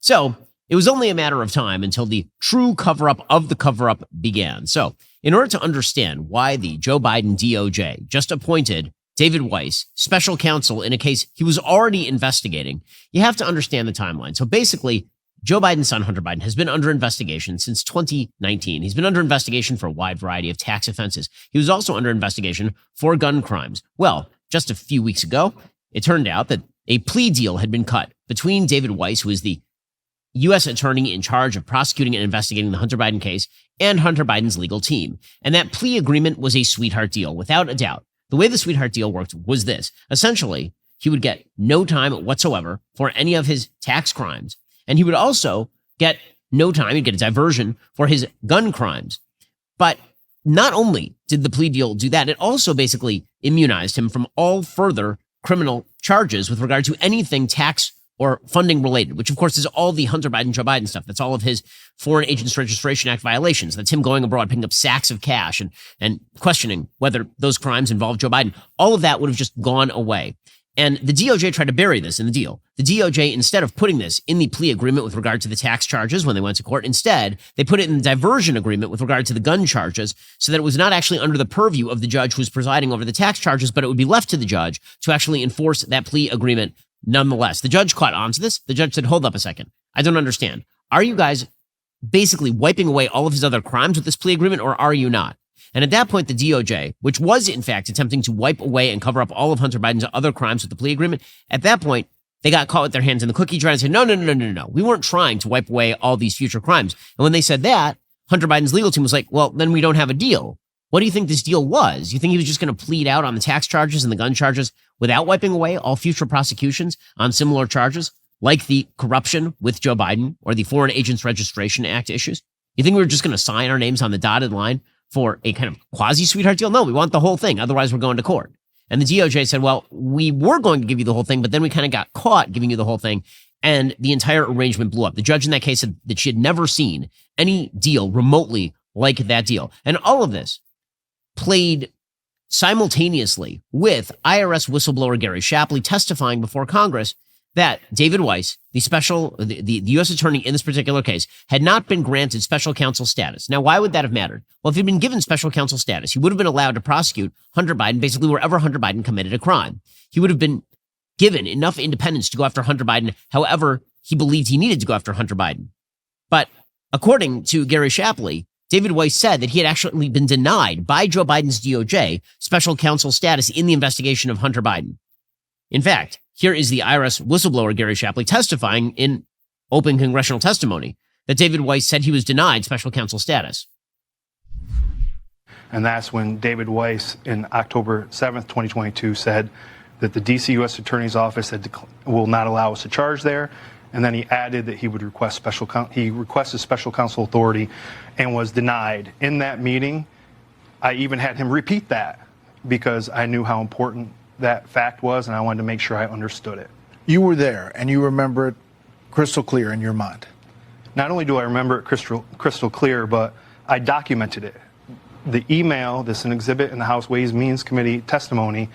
So it was only a matter of time until the true cover-up of the cover-up began. So in order to understand why the Joe Biden DOJ just appointed David Weiss special counsel in a case he was already investigating, you have to understand the timeline. So basically, Joe Biden's son, Hunter Biden, has been under investigation since 2019. He's been under investigation for a wide variety of tax offenses. He was also under investigation for gun crimes. Well, just a few weeks ago, it turned out that a plea deal had been cut between David Weiss, who is the U.S. attorney in charge of prosecuting and investigating the Hunter Biden case, and Hunter Biden's legal team. And that plea agreement was a sweetheart deal, without a doubt. The way the sweetheart deal worked was this. Essentially, he would get no time whatsoever for any of his tax crimes. And he would also get no time, he'd get a diversion for his gun crimes. But not only did the plea deal do that, it also basically immunized him from all further criminal charges with regard to anything tax or funding related, which of course is all the Hunter Biden, Joe Biden stuff. That's all of his Foreign Agents Registration Act violations. That's him going abroad, picking up sacks of cash and questioning whether those crimes involve Joe Biden. All of that would have just gone away. And the DOJ tried to bury this in the deal. The DOJ, instead of putting this in the plea agreement with regard to the tax charges when they went to court, instead, they put it in the diversion agreement with regard to the gun charges so that it was not actually under the purview of the judge who was presiding over the tax charges, but it would be left to the judge to actually enforce that plea agreement nonetheless. The judge caught on to this. The judge said, hold up a second. I don't understand. Are you guys basically wiping away all of his other crimes with this plea agreement, or are you not? And at that point, the DOJ, which was in fact attempting to wipe away and cover up all of Hunter Biden's other crimes with the plea agreement, at that point, they got caught with their hands in the cookie jar and said, no. We weren't trying to wipe away all these future crimes. And when they said that, Hunter Biden's legal team was like, well, then we don't have a deal. What do you think this deal was? You think he was just going to plead out on the tax charges and the gun charges without wiping away all future prosecutions on similar charges, like the corruption with Joe Biden or the Foreign Agents Registration Act issues? You think we were just going to sign our names on the dotted line for a kind of quasi-sweetheart deal? No, we want the whole thing. Otherwise, we're going to court. And the DOJ said, well, we were going to give you the whole thing, but then we kind of got caught giving you the whole thing. And the entire arrangement blew up. The judge in that case said that she had never seen any deal remotely like that deal. And all of this played simultaneously with IRS whistleblower Gary Shapley testifying before Congress that David Weiss, the U.S. attorney in this particular case, had not been granted special counsel status. Now, why would that have mattered? Well, if he'd been given special counsel status, he would have been allowed to prosecute Hunter Biden basically wherever Hunter Biden committed a crime. He would have been given enough independence to go after Hunter Biden however he believed he needed to go after Hunter Biden. But according to Gary Shapley, David Weiss said that he had actually been denied by Joe Biden's DOJ special counsel status in the investigation of Hunter Biden. In fact, here is the IRS whistleblower Gary Shapley testifying in open congressional testimony that David Weiss said he was denied special counsel status. And that's when David Weiss, in October 7th, 2022, said that the D.C. U.S. Attorney's Office will not allow us to charge there. And then he added that he would request he requested special counsel authority and was denied. In that meeting, I even had him repeat that because I knew how important that fact was, and I wanted to make sure I understood it. You were there, and you remember it crystal clear in your mind. Not only do I remember it crystal clear, but I documented it. The email, this is an exhibit in the House Ways Means Committee testimony,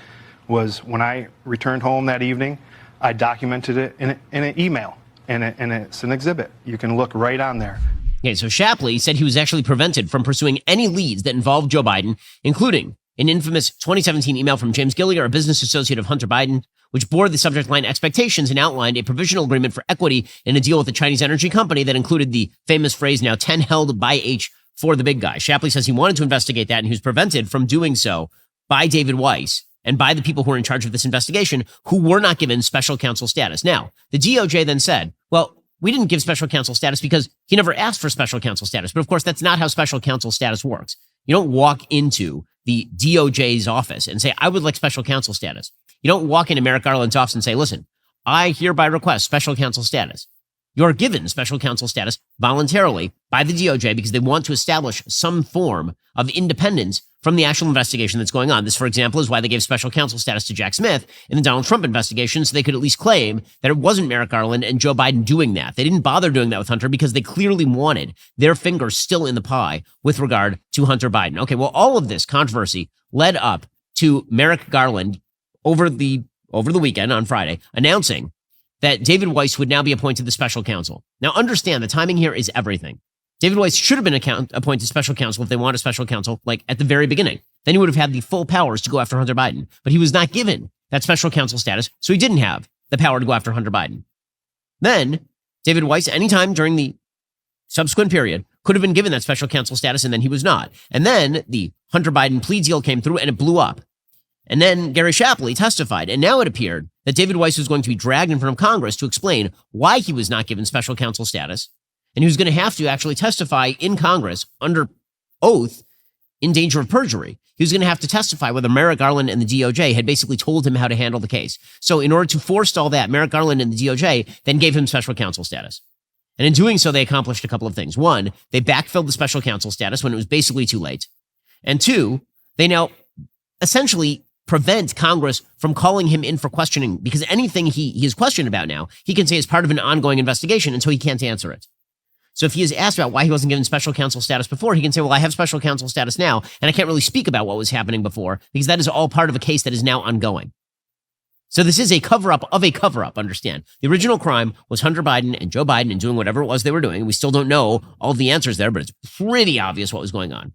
was when I returned home that evening, I documented it in an email, and it's an exhibit. You can look right on there. Okay, so Shapley said he was actually prevented from pursuing any leads that involved Joe Biden, including an infamous 2017 email from James Gilliar, a business associate of Hunter Biden, which bore the subject line expectations and outlined a provisional agreement for equity in a deal with a Chinese energy company that included the famous phrase, now 10 held by H for the big guy. Shapley says he wanted to investigate that, and he was prevented from doing so by David Weiss and by the people who were in charge of this investigation, who were not given special counsel status. Now, the DOJ then said, well, we didn't give special counsel status because he never asked for special counsel status. But of course, that's not how special counsel status works. You don't walk into the DOJ's office and say, I would like special counsel status. You don't walk into Merrick Garland's office and say, listen, I hereby request special counsel status. You're given special counsel status voluntarily by the DOJ because they want to establish some form of independence from the actual investigation that's going on. This, for example, is why they gave special counsel status to Jack Smith in the Donald Trump investigation, so they could at least claim that it wasn't Merrick Garland and Joe Biden doing that. They didn't bother doing that with Hunter because they clearly wanted their fingers still in the pie with regard to Hunter Biden. Okay, well, all of this controversy led up to Merrick Garland over the weekend on Friday announcing that David Weiss would now be appointed the special counsel. Now, understand the timing here is everything. David Weiss should have been appointed special counsel if they want a special counsel, like at the very beginning. Then he would have had the full powers to go after Hunter Biden. But he was not given that special counsel status, so he didn't have the power to go after Hunter Biden. Then, David Weiss, anytime during the subsequent period, could have been given that special counsel status, and then he was not. And then the Hunter Biden plea deal came through, and it blew up. And then Gary Shapley testified, and now it appeared that David Weiss was going to be dragged in front of Congress to explain why he was not given special counsel status, and he was going to have to actually testify in Congress under oath in danger of perjury. He was going to have to testify whether Merrick Garland and the DOJ had basically told him how to handle the case. So in order to forestall that, Merrick Garland and the DOJ then gave him special counsel status. And in doing so, they accomplished a couple of things. One, they backfilled the special counsel status when it was basically too late. And two, they now essentially prevent Congress from calling him in for questioning, because anything he is questioned about now, he can say is part of an ongoing investigation, and so he can't answer it. So if he is asked about why he wasn't given special counsel status before, he can say, well, I have special counsel status now, and I can't really speak about what was happening before, because that is all part of a case that is now ongoing. So this is a cover-up of a cover-up, understand. The original crime was Hunter Biden and Joe Biden and doing whatever it was they were doing. We still don't know all of the answers there, but it's pretty obvious what was going on.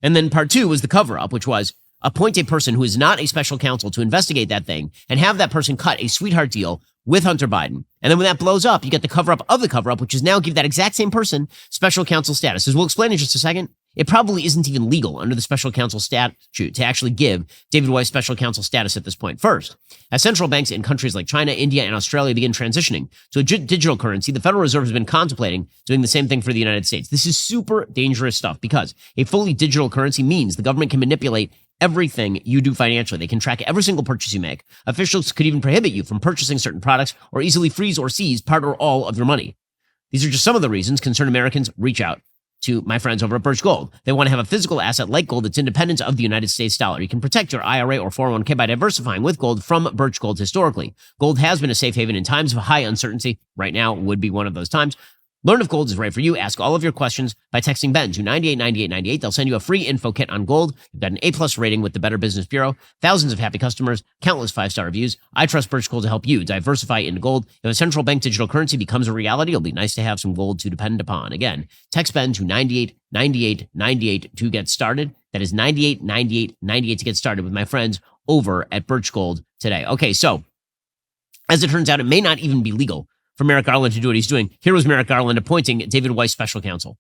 And then part two was the cover-up, which was appoint a person who is not a special counsel to investigate that thing and have that person cut a sweetheart deal with Hunter Biden. And then when that blows up, you get the cover-up of the cover-up, which is now give that exact same person special counsel status. As we'll explain in just a second, it probably isn't even legal under the special counsel statute to actually give David Weiss special counsel status at this point. First, as central banks in countries like China, India, and Australia begin transitioning to a digital currency, the Federal Reserve has been contemplating doing the same thing for the United States. This is super dangerous stuff because a fully digital currency means the government can manipulate everything you do financially. They can track every single purchase you make. Officials could even prohibit you from purchasing certain products or easily freeze or seize part or all of your money. These are just some of the reasons concerned Americans reach out to my friends over at Birch Gold. They want to have a physical asset like gold that's independent of the United States dollar. You can protect your IRA or 401k by diversifying with gold from Birch Gold historically. Gold has been a safe haven in times of high uncertainty. Right now would be one of those times. Learn if gold is right for you. Ask all of your questions by texting Ben to 989898. They'll send you a free info kit on gold. You've got an A+ rating with the Better Business Bureau, thousands of happy customers, countless 5-star reviews. I trust Birch Gold to help you diversify into gold. If a central bank digital currency becomes a reality, it'll be nice to have some gold to depend upon. Again, text Ben to 989898 to get started. That is 989898 to get started with my friends over at Birch Gold today. Okay, so as it turns out, it may not even be legal for Merrick Garland to do what he's doing. Here was Merrick Garland appointing David Weiss special counsel.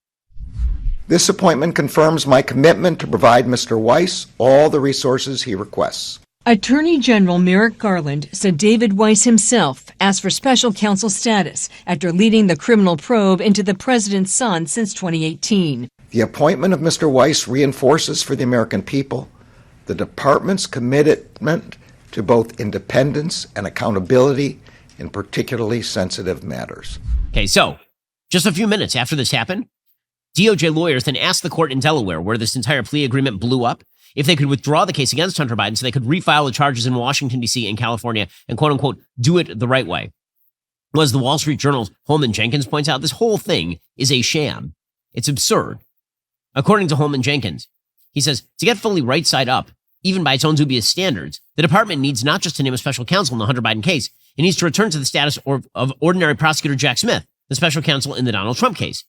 This appointment confirms my commitment to provide Mr. Weiss all the resources he requests. Attorney General Merrick Garland said David Weiss himself asked for special counsel status after leading the criminal probe into the president's son since 2018. The appointment of Mr. Weiss reinforces for the American people the department's commitment to both independence and accountability in particularly sensitive matters. Okay, so just a few minutes after this happened, DOJ lawyers then asked the court in Delaware, where this entire plea agreement blew up, if they could withdraw the case against Hunter Biden so they could refile the charges in Washington, D.C. and California and, quote unquote, do it the right way. As the Wall Street Journal's Holman Jenkins points out, this whole thing is a sham. It's absurd. According to Holman Jenkins, he says, to get fully right side up, even by its own dubious standards, the department needs not just to name a special counsel in the Hunter Biden case, it needs to return to the status of ordinary prosecutor Jack Smith, the special counsel in the Donald Trump case.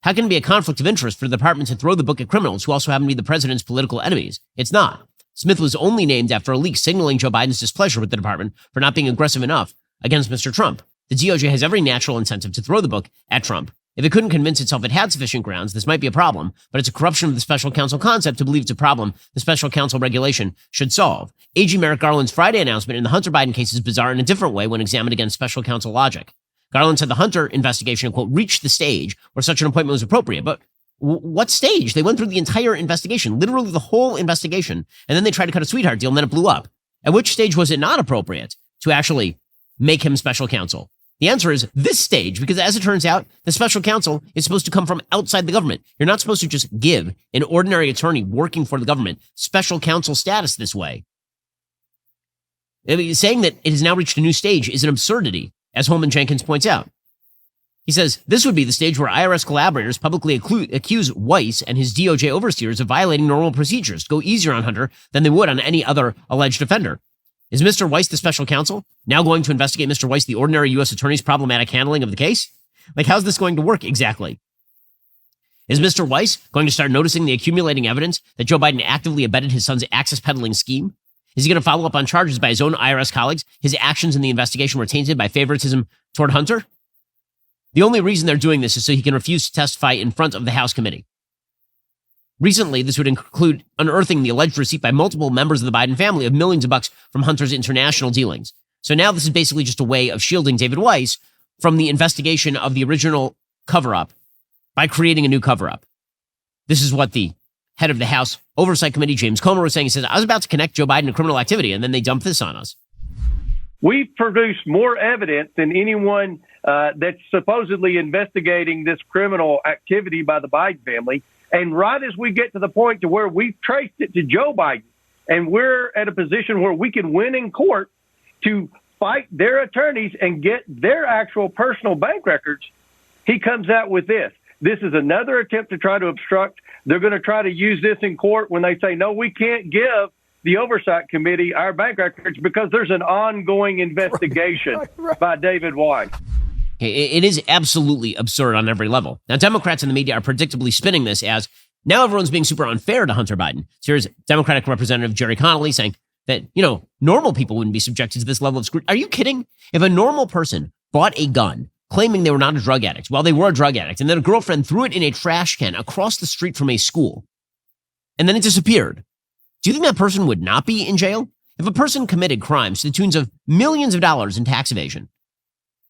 How can it be a conflict of interest for the department to throw the book at criminals who also happen to be the president's political enemies? It's not. Smith was only named after a leak signaling Joe Biden's displeasure with the department for not being aggressive enough against Mr. Trump. The DOJ has every natural incentive to throw the book at Trump. If it couldn't convince itself it had sufficient grounds, this might be a problem, but it's a corruption of the special counsel concept to believe it's a problem the special counsel regulation should solve. AG Merrick Garland's Friday announcement in the Hunter Biden case is bizarre in a different way when examined against special counsel logic. Garland said the Hunter investigation, quote, reached the stage where such an appointment was appropriate. But what stage? They went through the entire investigation, literally the whole investigation, and then they tried to cut a sweetheart deal and then it blew up. At which stage was it not appropriate to actually make him special counsel? The answer is this stage, because as it turns out, the special counsel is supposed to come from outside the government. You're not supposed to just give an ordinary attorney working for the government special counsel status this way. I mean, saying that it has now reached a new stage is an absurdity, as Holman Jenkins points out. He says this would be the stage where IRS collaborators publicly accuse Weiss and his DOJ overseers of violating normal procedures to go easier on Hunter than they would on any other alleged offender. Is Mr. Weiss, the special counsel, now going to investigate Mr. Weiss, the ordinary U.S. attorney's problematic handling of the case? Like, how's this going to work exactly? Is Mr. Weiss going to start noticing the accumulating evidence that Joe Biden actively abetted his son's access peddling scheme? Is he going to follow up on charges by his own IRS colleagues? His actions in the investigation were tainted by favoritism toward Hunter? The only reason they're doing this is so he can refuse to testify in front of the House committee. Recently, this would include unearthing the alleged receipt by multiple members of the Biden family of millions of bucks from Hunter's international dealings. So now this is basically just a way of shielding David Weiss from the investigation of the original cover-up by creating a new cover-up. This is what the head of the House Oversight Committee, James Comer, was saying. He says, I was about to connect Joe Biden to criminal activity, and then they dump this on us. We've produced more evidence than anyone that's supposedly investigating this criminal activity by the Biden family. And right as we get to the point to where we've traced it to Joe Biden, and we're at a position where we can win in court to fight their attorneys and get their actual personal bank records, he comes out with this. This is another attempt to try to obstruct. They're going to try to use this in court when they say, no, we can't give the Oversight Committee our bank records because there's an ongoing investigation by David Weiss. It is absolutely absurd on every level. Now, Democrats in the media are predictably spinning this as now everyone's being super unfair to Hunter Biden. So here's Democratic Representative Jerry Connolly saying that, normal people wouldn't be subjected to this level of scrutiny. Are you kidding? If a normal person bought a gun claiming they were not a drug addict, while they were a drug addict, and then a girlfriend threw it in a trash can across the street from a school, and then it disappeared, do you think that person would not be in jail? If a person committed crimes to the tunes of millions of dollars in tax evasion,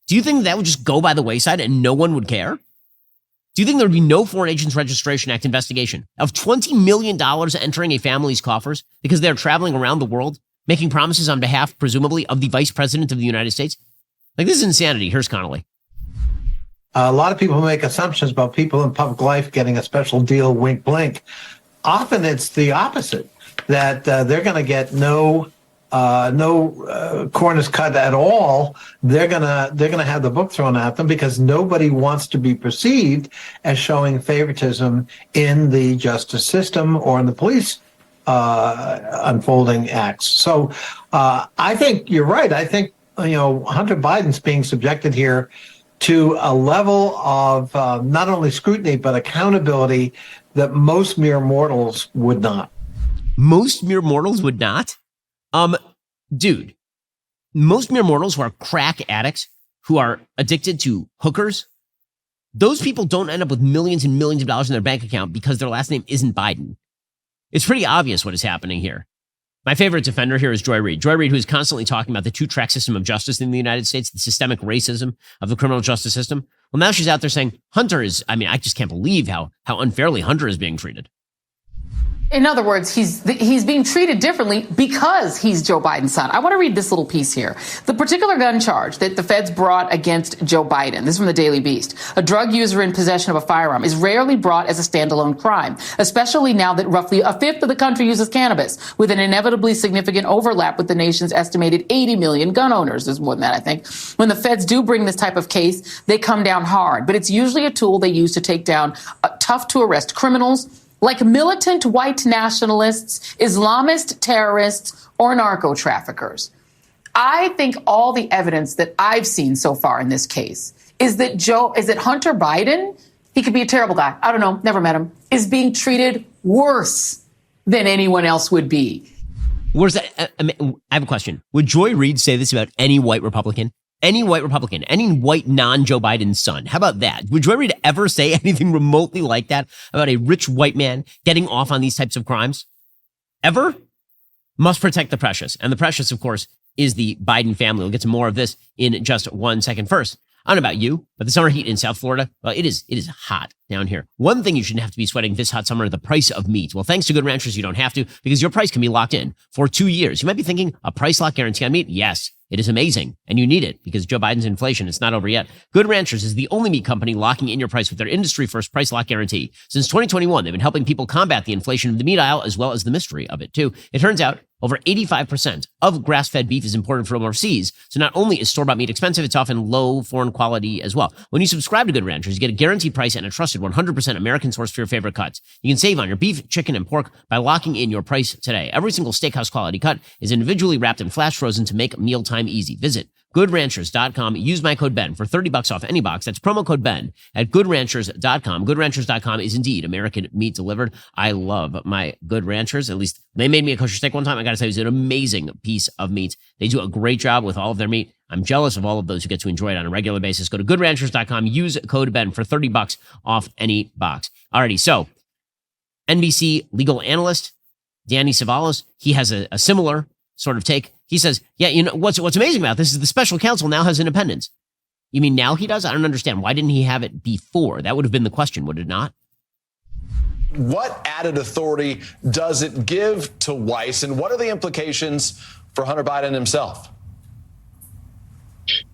do you think that would just go by the wayside and no one would care? Do you think there would be no Foreign Agents Registration Act investigation of $20 million entering a family's coffers because they're traveling around the world, making promises on behalf, presumably, of the Vice President of the United States? Like, this is insanity. Here's Connolly. A lot of people make assumptions about people in public life getting a special deal, wink, blink. Often it's the opposite, that they're going to get no corners cut at all. They're gonna have the book thrown at them because nobody wants to be perceived as showing favoritism in the justice system or in the police unfolding acts. So I think you're right. I think Hunter Biden's being subjected here to a level of not only scrutiny but accountability that most mere mortals would not. Most mere mortals would not? Dude, most mere mortals who are crack addicts, who are addicted to hookers, those people don't end up with millions and millions of dollars in their bank account because their last name isn't Biden. It's pretty obvious what is happening here. My favorite defender here is Joy Reid. Joy Reid, who is constantly talking about the two-track system of justice in the United States, the systemic racism of the criminal justice system. Well, now she's out there saying Hunter is, I just can't believe how unfairly Hunter is being treated. In other words, he's being treated differently because he's Joe Biden's son. I want to read this little piece here. The particular gun charge that the feds brought against Joe Biden, this is from the Daily Beast, a drug user in possession of a firearm, is rarely brought as a standalone crime, especially now that roughly a fifth of the country uses cannabis, with an inevitably significant overlap with the nation's estimated 80 million gun owners. There's more than that, I think. When the feds do bring this type of case, they come down hard, but it's usually a tool they use to take down tough-to-arrest criminals, like militant white nationalists, Islamist terrorists, or narco traffickers. I think all the evidence that I've seen so far in this case is that Hunter Biden, he could be a terrible guy, I don't know, never met him, is being treated worse than anyone else would be. Where's that? I have a question. Would Joy Reid say this about any white Republican? Any white Republican, any white non-Joe Biden son. How about that? Would Joy Reid ever say anything remotely like that about a rich white man getting off on these types of crimes? Ever? Must protect the precious. And the precious, of course, is the Biden family. We'll get to more of this in just 1 second. First, I don't know about you, but the summer heat in South Florida, well, it is hot down here. One thing you shouldn't have to be sweating this hot summer, the price of meat. Well, thanks to Good Ranchers, you don't have to because your price can be locked in for 2 years. You might be thinking, a price lock guarantee on meat? Yes. It is amazing, and you need it because Joe Biden's inflation, it's not over yet. Good Ranchers is the only meat company locking in your price with their industry-first price lock guarantee. Since 2021, they've been helping people combat the inflation of the meat aisle as well as the mystery of it, too. It turns out Over 85% of grass-fed beef is imported from overseas. So not only is store-bought meat expensive, it's often low foreign quality as well. When you subscribe to Good Ranchers, you get a guaranteed price and a trusted 100% American source for your favorite cuts. You can save on your beef, chicken, and pork by locking in your price today. Every single steakhouse quality cut is individually wrapped and flash frozen to make mealtime easy. Visit GoodRanchers.com. Use my code Ben for $30 off any box. That's promo code Ben at GoodRanchers.com. GoodRanchers.com is indeed American meat delivered. I love my Good Ranchers. At least they made me a kosher steak one time. I got to say, it was an amazing piece of meat. They do a great job with all of their meat. I'm jealous of all of those who get to enjoy it on a regular basis. Go to GoodRanchers.com. Use code Ben for $30 off any box. Alrighty, so NBC legal analyst Danny Cevallos, he has a similar sort of take. He says, yeah, you know, what's amazing about this is the special counsel now has independence. You mean now he does? I don't understand. Why didn't he have it before? That would have been the question, would it not? What added authority does it give to Weiss, and what are the implications for Hunter Biden himself?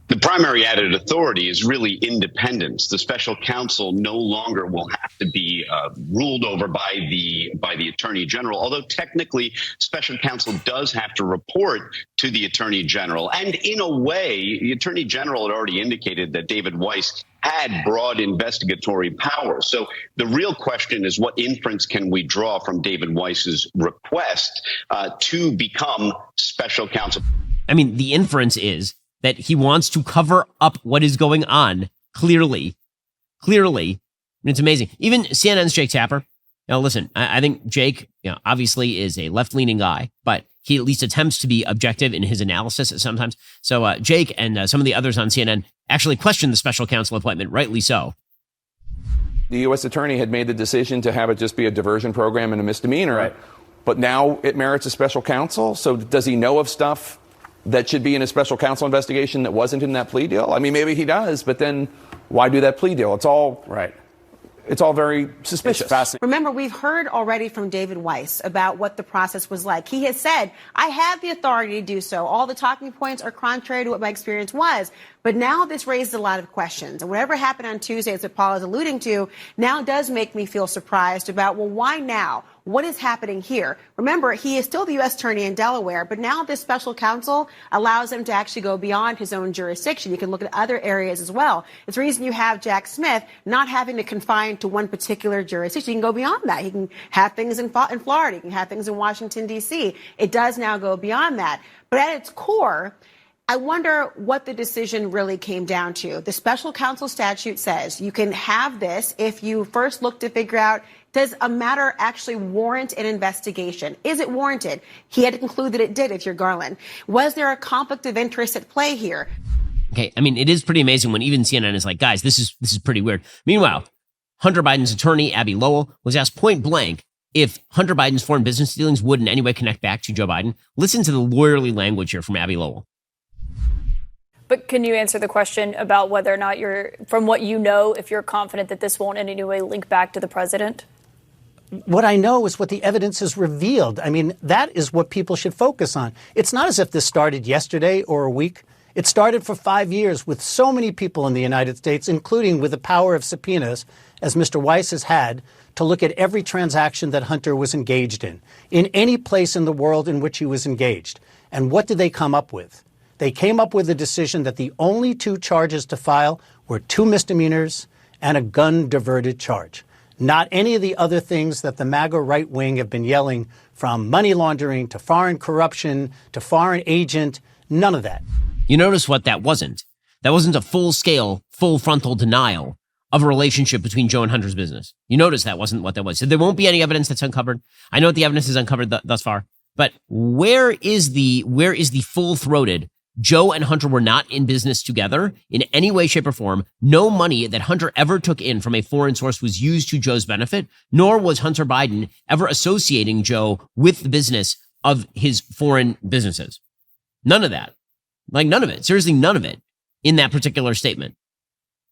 The primary added authority is really independence. The special counsel no longer will have to be ruled over by the attorney general, although technically special counsel does have to report to the attorney general. And in a way, the attorney general had already indicated that David Weiss had broad investigatory power. So the real question is, what inference can we draw from David Weiss's request to become special counsel? I mean, the inference is that he wants to cover up what is going on. Clearly. And it's amazing. Even CNN's Jake Tapper. Now, listen, I think Jake, obviously is a left-leaning guy, but he at least attempts to be objective in his analysis sometimes. So Jake and some of the others on CNN actually questioned the special counsel appointment, rightly so. The U.S. attorney had made the decision to have it just be a diversion program and a misdemeanor, right? But now it merits a special counsel. So does he know of stuff that should be in a special counsel investigation that wasn't in that plea deal? I mean, maybe he does, but then why do that plea deal? It's all right. It's all very suspicious. Remember, we've heard already from David Weiss about what the process was like. He has said, I have the authority to do so. All the talking points are contrary to what my experience was. But now this raises a lot of questions. And whatever happened on Tuesday, as Paul is alluding to, now does make me feel surprised about, well, why now? What is happening here? Remember, he is still the U.S. attorney in Delaware, but now this special counsel allows him to actually go beyond his own jurisdiction. You can look at other areas as well. It's the reason you have Jack Smith not having to confine to one particular jurisdiction. He can go beyond that. He can have things in Florida. He can have things in Washington, D.C. It does now go beyond that. But at its core, I wonder what the decision really came down to. The special counsel statute says you can have this if you first look to figure out, does a matter actually warrant an investigation? Is it warranted? He had to conclude that it did, if you're Garland. Was there a conflict of interest at play here? Okay, I mean, it is pretty amazing when even CNN is like, guys, this is pretty weird. Meanwhile, Hunter Biden's attorney, Abby Lowell, was asked point blank if Hunter Biden's foreign business dealings would in any way connect back to Joe Biden. Listen to the lawyerly language here from Abby Lowell. But can you answer the question about whether or not you're, from what you know, if you're confident that this won't in any way link back to the president? What I know is what the evidence has revealed. I mean, that is what people should focus on. It's not as if this started yesterday or a week. It started for 5 years with so many people in the United States, including with the power of subpoenas, as Mr. Weiss has had, to look at every transaction that Hunter was engaged in any place in the world in which he was engaged. And what did they come up with? They came up with a decision that the only two charges to file were 2 misdemeanors and a gun-diverted charge. Not any of the other things that the MAGA right wing have been yelling, from money laundering to foreign corruption to foreign agent, none of that. You notice what that wasn't. That wasn't a full-scale, full-frontal denial of a relationship between Joe and Hunter's business. You notice that wasn't what that was. So there won't be any evidence that's uncovered. I know what the evidence is uncovered thus far, but where is the full-throated Joe and Hunter were not in business together in any way, shape, or form. No money that Hunter ever took in from a foreign source was used to Joe's benefit, nor was Hunter Biden ever associating Joe with the business of his foreign businesses. None of that. Like, none of it. Seriously, none of it in that particular statement.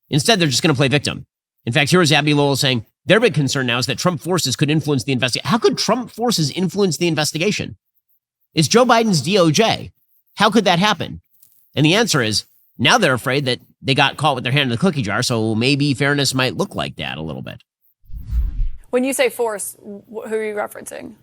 Instead, they're just going to play victim. In fact, here is Abby Lowell saying their big concern now is that Trump forces could influence the investigation. How could Trump forces influence the investigation? It's Joe Biden's DOJ. How could that happen? And the answer is, now they're afraid that they got caught with their hand in the cookie jar, so maybe fairness might look like that a little bit. When you say force, who are you referencing?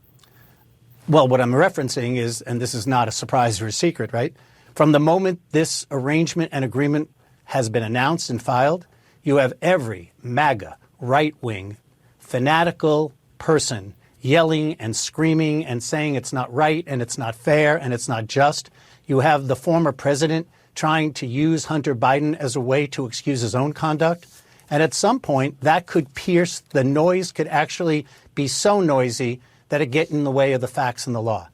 Well, what I'm referencing is, and this is not a surprise or a secret, right? From the moment this arrangement and agreement has been announced and filed, you have every MAGA, right-wing, fanatical person yelling and screaming and saying it's not right and it's not fair and it's not just. You have the former president trying to use Hunter Biden as a way to excuse his own conduct. And at some point, that could pierce, the noise could actually be so noisy that it get in the way of the facts and the law.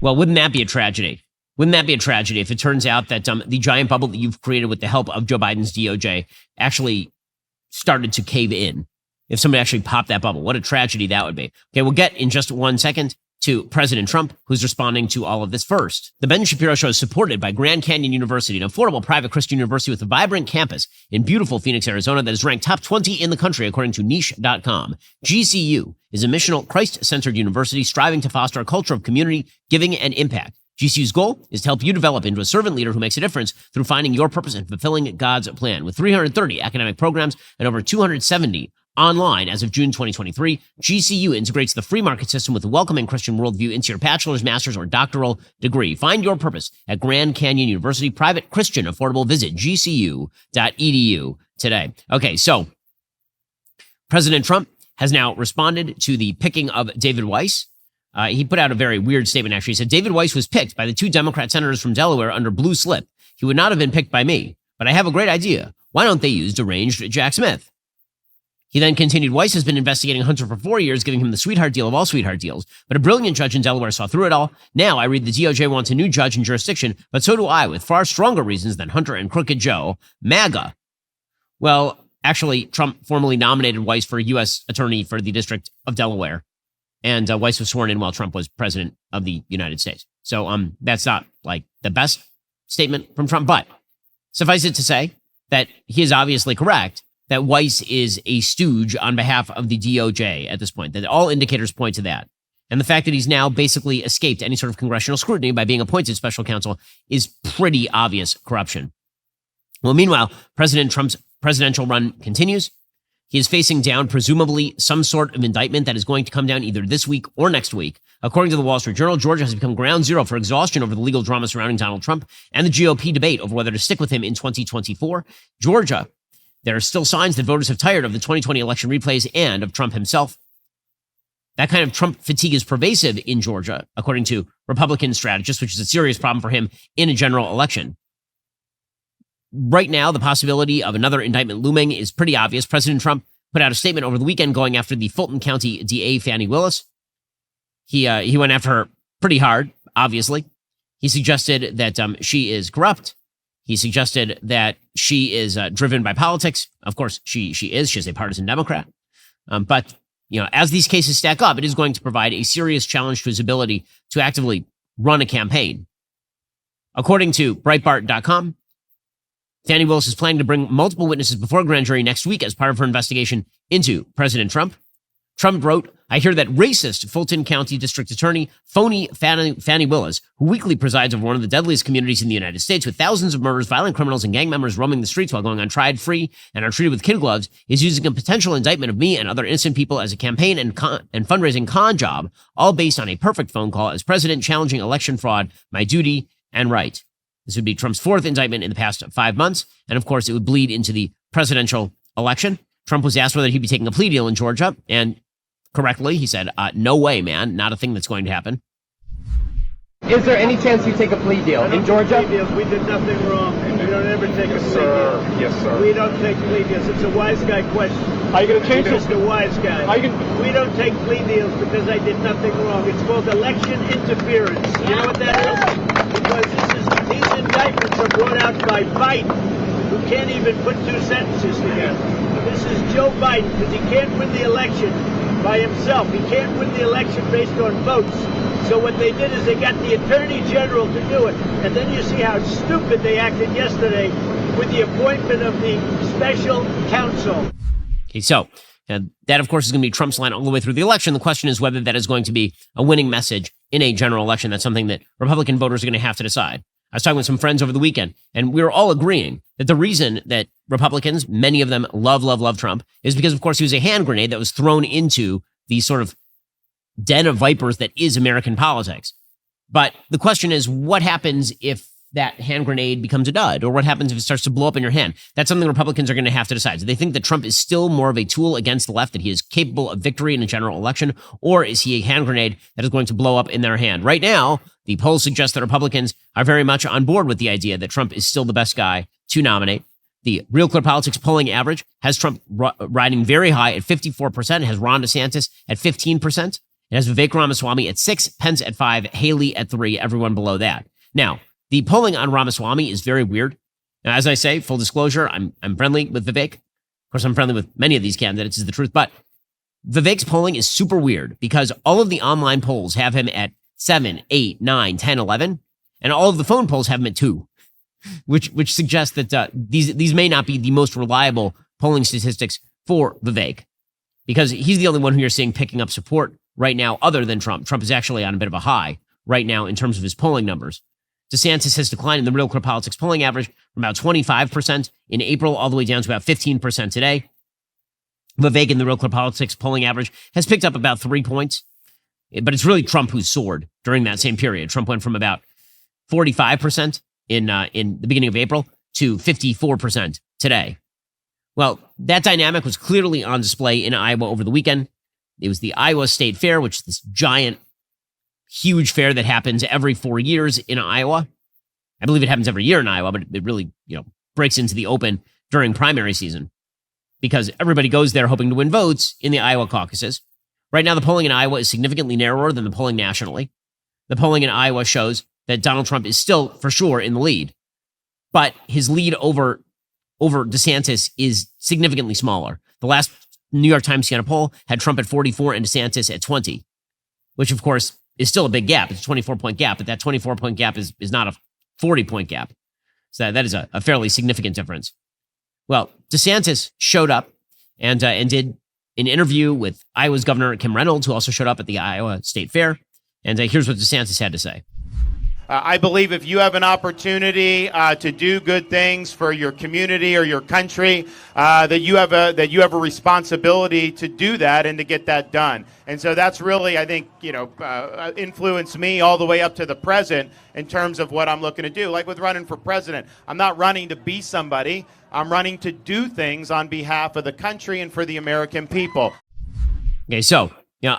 Well, wouldn't that be a tragedy? Wouldn't that be a tragedy if it turns out that the giant bubble that you've created with the help of Joe Biden's DOJ actually started to cave in? If somebody actually popped that bubble, what a tragedy that would be. Okay, we'll get in just 1 second to President Trump, who's responding to all of this first. The Ben Shapiro Show is supported by Grand Canyon University, an affordable private Christian university with a vibrant campus in beautiful Phoenix, Arizona that is ranked top 20 in the country according to niche.com. GCU is a missional, Christ-centered university striving to foster a culture of community, giving, and impact. GCU's goal is to help you develop into a servant leader who makes a difference through finding your purpose and fulfilling God's plan. With 330 academic programs and over 270 online as of June 2023, GCU integrates the free market system with a welcoming Christian worldview into your bachelor's, master's, or doctoral degree. Find your purpose at Grand Canyon University, private, Christian, affordable. Visit gcu.edu today. Okay, so President Trump has now responded to the picking of David Weiss. He put out a very weird statement, actually. He said, David Weiss was picked by the 2 Democrat senators from Delaware under blue slip. He would not have been picked by me, but I have a great idea. Why don't they use deranged Jack Smith? He then continued, Weiss has been investigating Hunter for 4 years, giving him the sweetheart deal of all sweetheart deals. But a brilliant judge in Delaware saw through it all. Now I read the DOJ wants a new judge in jurisdiction, but so do I, with far stronger reasons than Hunter and Crooked Joe. MAGA. Well, actually, Trump formally nominated Weiss for U.S. attorney for the District of Delaware. And Weiss was sworn in while Trump was president of the United States. So that's not like the best statement from Trump, but suffice it to say that he is obviously correct that Weiss is a stooge on behalf of the DOJ at this point, that all indicators point to that. And the fact that he's now basically escaped any sort of congressional scrutiny by being appointed special counsel is pretty obvious corruption. Well, meanwhile, President Trump's presidential run continues. He is facing down, presumably, some sort of indictment that is going to come down either this week or next week. According to the Wall Street Journal, Georgia has become ground zero for exhaustion over the legal drama surrounding Donald Trump and the GOP debate over whether to stick with him in 2024. Georgia, there are still signs that voters have tired of the 2020 election replays and of Trump himself. That kind of Trump fatigue is pervasive in Georgia, according to Republican strategists, which is a serious problem for him in a general election. Right now, the possibility of another indictment looming is pretty obvious. President Trump put out a statement over the weekend going after the Fulton County DA, Fani Willis. He went after her pretty hard, obviously. He suggested that she is corrupt. He suggested that she is driven by politics. Of course, she is. She's a partisan Democrat. But, as these cases stack up, it is going to provide a serious challenge to his ability to actively run a campaign. According to Breitbart.com, Fani Willis is planning to bring multiple witnesses before a grand jury next week as part of her investigation into President Trump. Trump wrote, I hear that racist Fulton County District Attorney, phony Fani Willis, who weekly presides over one of the deadliest communities in the United States with thousands of murders, violent criminals, and gang members roaming the streets while going untried, free, and are treated with kid gloves, is using a potential indictment of me and other innocent people as a campaign and fundraising con job, all based on a perfect phone call as president challenging election fraud, my duty and right. This would be Trump's 4th indictment in the past 5 months, and of course, it would bleed into the presidential election. Trump was asked whether he'd be taking a plea deal in Georgia, and correctly, he said, no way, man, not a thing that's going to happen. Is there any chance you take a plea deal in Georgia? Plea deals. We did nothing wrong. We don't ever take a plea deal. Yes, sir. We don't take plea deals. It's a wise guy question. Are you going to change this? Mr. Wise Guy. We don't take plea deals because I did nothing wrong. It's called election interference. You know what that is? Because these indictments are brought out by Biden, who can't even put 2 sentences together. This is Joe Biden, because he can't win the election by himself. He can't win the election based on votes. So what they did is they got the Attorney General to do it. And then you see how stupid they acted yesterday with the appointment of the special counsel. Okay, so that, of course, is going to be Trump's line all the way through the election. The question is whether that is going to be a winning message in a general election. That's something that Republican voters are going to have to decide. I was talking with some friends over the weekend, and we were all agreeing that the reason that Republicans, many of them love Trump, is because, of course, he was a hand grenade that was thrown into the sort of den of vipers that is American politics. But the question is, what happens if that hand grenade becomes a dud? Or what happens if it starts to blow up in your hand? That's something Republicans are going to have to decide. Do they think that Trump is still more of a tool against the left, that he is capable of victory in a general election? Or is he a hand grenade that is going to blow up in their hand? Right now, the polls suggest that Republicans are very much on board with the idea that Trump is still the best guy to nominate. The Real Clear Politics polling average has Trump riding very high at 54%. It has Ron DeSantis at 15%. It has Vivek Ramaswamy at 6%, Pence at 5%, Haley at 3%, everyone below that. Now, the polling on Ramaswamy is very weird. Now, as I say, full disclosure, I'm friendly with Vivek. Of course, I'm friendly with many of these candidates, is the truth. But Vivek's polling is super weird because all of the online polls have him at 7, 8, 9, 10, 11, and all of the phone polls have him at 2, which suggests that these may not be the most reliable polling statistics for Vivek, because he's the only one who you're seeing picking up support right now other than Trump. Trump is actually on a bit of a high right now in terms of his polling numbers. DeSantis has declined in the Real Clear Politics polling average from about 25% in April all the way down to about 15% today. Vivek in the Real Clear Politics polling average has picked up about 3 points, but it's really Trump who's soared during that same period. Trump went from about 45% in the beginning of April to 54% today. Well, that dynamic was clearly on display in Iowa over the weekend. It was the Iowa State Fair, which is this giant, huge fair that happens every 4 years in Iowa. I believe it happens every year in Iowa, but it really, breaks into the open during primary season because everybody goes there hoping to win votes in the Iowa caucuses. Right now, the polling in Iowa is significantly narrower than the polling nationally. The polling in Iowa shows that Donald Trump is still, for sure, in the lead. But his lead over DeSantis is significantly smaller. The last New York Times Siena poll had Trump at 44 and DeSantis at 20, which, of course, is still a big gap. It's a 24-point gap, but that 24-point gap is not a 40-point gap. So that is a fairly significant difference. Well, DeSantis showed up and did an interview with Iowa's Governor Kim Reynolds, who also showed up at the Iowa State Fair. And here's what DeSantis had to say. I believe if you have an opportunity to do good things for your community or your country, that you have a responsibility to do that and to get that done. And so that's really, I think, influenced me all the way up to the present in terms of what I'm looking to do. Like with running for president, I'm not running to be somebody. I'm running to do things on behalf of the country and for the American people. Okay, so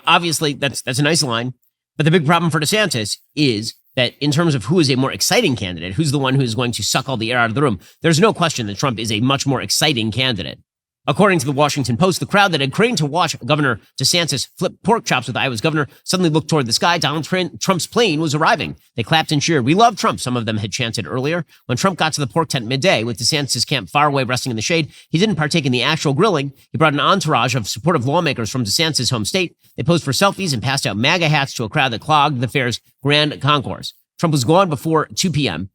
obviously that's a nice line, but the big problem for DeSantis is that in terms of who is a more exciting candidate, who's the one who is going to suck all the air out of the room, there's no question that Trump is a much more exciting candidate. According to the Washington Post, the crowd that had craned to watch Governor DeSantis flip pork chops with Iowa's governor suddenly looked toward the sky. Donald Trump's plane was arriving. They clapped and cheered. "We love Trump," some of them had chanted earlier. When Trump got to the pork tent midday, with DeSantis' camp far away resting in the shade, he didn't partake in the actual grilling. He brought an entourage of supportive lawmakers from DeSantis' home state. They posed for selfies and passed out MAGA hats to a crowd that clogged the fair's grand concourse. Trump was gone before 2 p.m.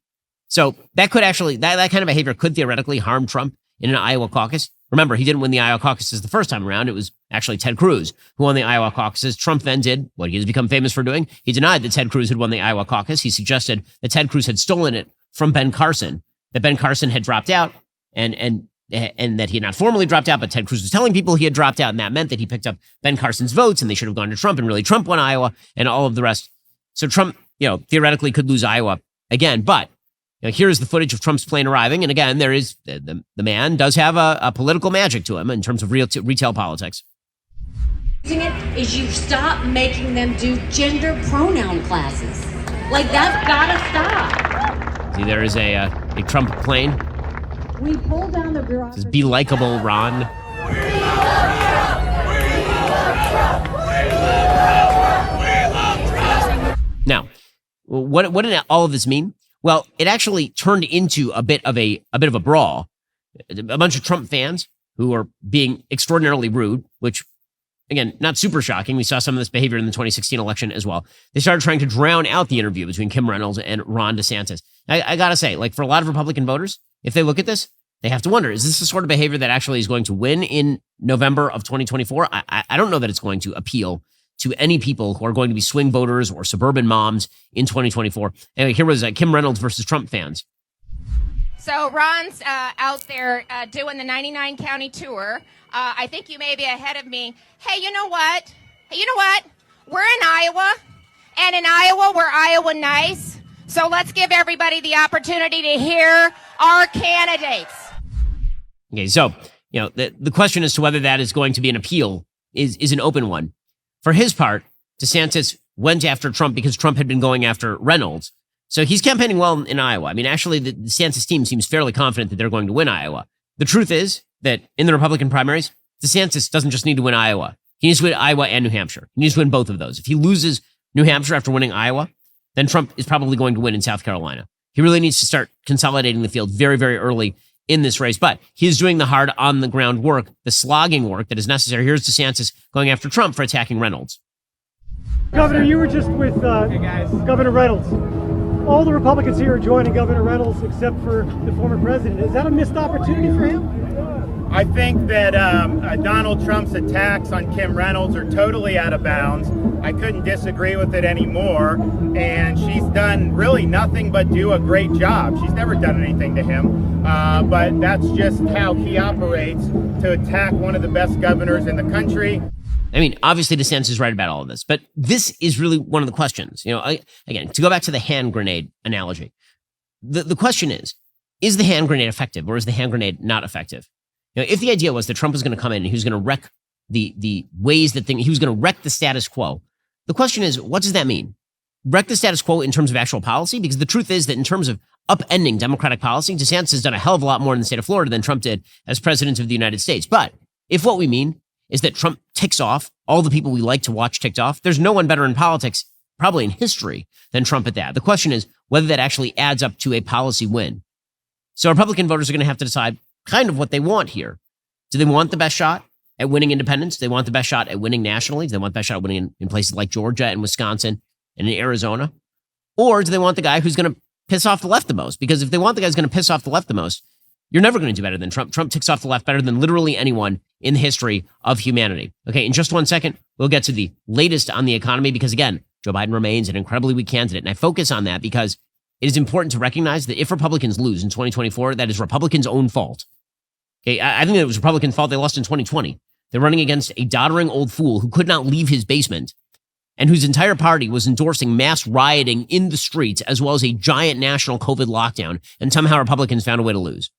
So that could actually, that kind of behavior could theoretically harm Trump in an Iowa caucus. Remember, he didn't win the Iowa caucuses the first time around. It was actually Ted Cruz who won the Iowa caucuses. Trump then did what he has become famous for doing. He denied that Ted Cruz had won the Iowa caucus. He suggested that Ted Cruz had stolen it from Ben Carson, that Ben Carson had dropped out and that he had not formally dropped out, but Ted Cruz was telling people he had dropped out, and that meant that he picked up Ben Carson's votes and they should have gone to Trump, and really Trump won Iowa and all of the rest. So Trump, theoretically could lose Iowa again, but here's the footage of Trump's plane arriving. And again, there is the man does have a political magic to him in terms of retail politics. It is you stop making them do gender pronoun classes. Like, that's gotta stop. See, there is a Trump plane. We pull down the bureaucracy. This is Be Likeable, Ron. Now, what did all of this mean? Well, it actually turned into a bit of a brawl. A bunch of Trump fans who are being extraordinarily rude, which, again, not super shocking. We saw some of this behavior in the 2016 election as well. They started trying to drown out the interview between Kim Reynolds and Ron DeSantis. I gotta say, for a lot of Republican voters, if they look at this, they have to wonder, is this the sort of behavior that actually is going to win in November of 2024? I don't know that it's going to appeal to any people who are going to be swing voters or suburban moms in 2024. Anyway, here was Kim Reynolds versus Trump fans. So Ron's out there doing the 99 county tour. I think you may be ahead of me. Hey, you know what? We're in Iowa, and in Iowa, we're Iowa nice. So let's give everybody the opportunity to hear our candidates. Okay, so, the question as to whether that is going to be an appeal is an open one. For his part, DeSantis went after Trump because Trump had been going after Reynolds. So he's campaigning well in Iowa. I mean, actually, the DeSantis team seems fairly confident that they're going to win Iowa. The truth is that in the Republican primaries, DeSantis doesn't just need to win Iowa. He needs to win Iowa and New Hampshire. He needs to win both of those. If he loses New Hampshire after winning Iowa, then Trump is probably going to win in South Carolina. He really needs to start consolidating the field very, very early in this race. But he is doing the hard on-the-ground work, the slogging work that is necessary. Here's DeSantis going after Trump for attacking Reynolds. Governor, you were just with Governor Reynolds. All the Republicans here are joining Governor Reynolds except for the former president. Is that a missed opportunity for him? I think that Donald Trump's attacks on Kim Reynolds are totally out of bounds. I couldn't disagree with it anymore. And she's done really nothing but do a great job. She's never done anything to him. But that's just how he operates, to attack one of the best governors in the country. I mean, obviously DeSantis is right about all of this, but this is really one of the questions. Again, to go back to the hand grenade analogy, the question is the hand grenade effective or is the hand grenade not effective? If the idea was that Trump was going to come in and he was going to wreck the ways that he was going to wreck the status quo, the question is, what does that mean? Wreck the status quo in terms of actual policy? Because the truth is that in terms of upending Democratic policy, DeSantis has done a hell of a lot more in the state of Florida than Trump did as president of the United States. But if what we mean is that Trump ticks off all the people we like to watch ticked off, there's no one better in politics, probably in history, than Trump at that. The question is whether that actually adds up to a policy win. So Republican voters are going to have to decide kind of what they want here. Do they want the best shot at winning independents? Do they want the best shot at winning nationally? Do they want the best shot at winning in places like Georgia and Wisconsin and in Arizona? Or do they want the guy who's going to piss off the left the most? Because if they want the guy who's going to piss off the left the most, you're never going to do better than Trump. Trump ticks off the left better than literally anyone in the history of humanity. Okay, in just 1 second, we'll get to the latest on the economy because, again, Joe Biden remains an incredibly weak candidate. And I focus on that because it is important to recognize that if Republicans lose in 2024, that is Republicans' own fault. Okay, I think that it was Republicans' fault they lost in 2020. They're running against a doddering old fool who could not leave his basement and whose entire party was endorsing mass rioting in the streets as well as a giant national COVID lockdown. And somehow Republicans found a way to lose.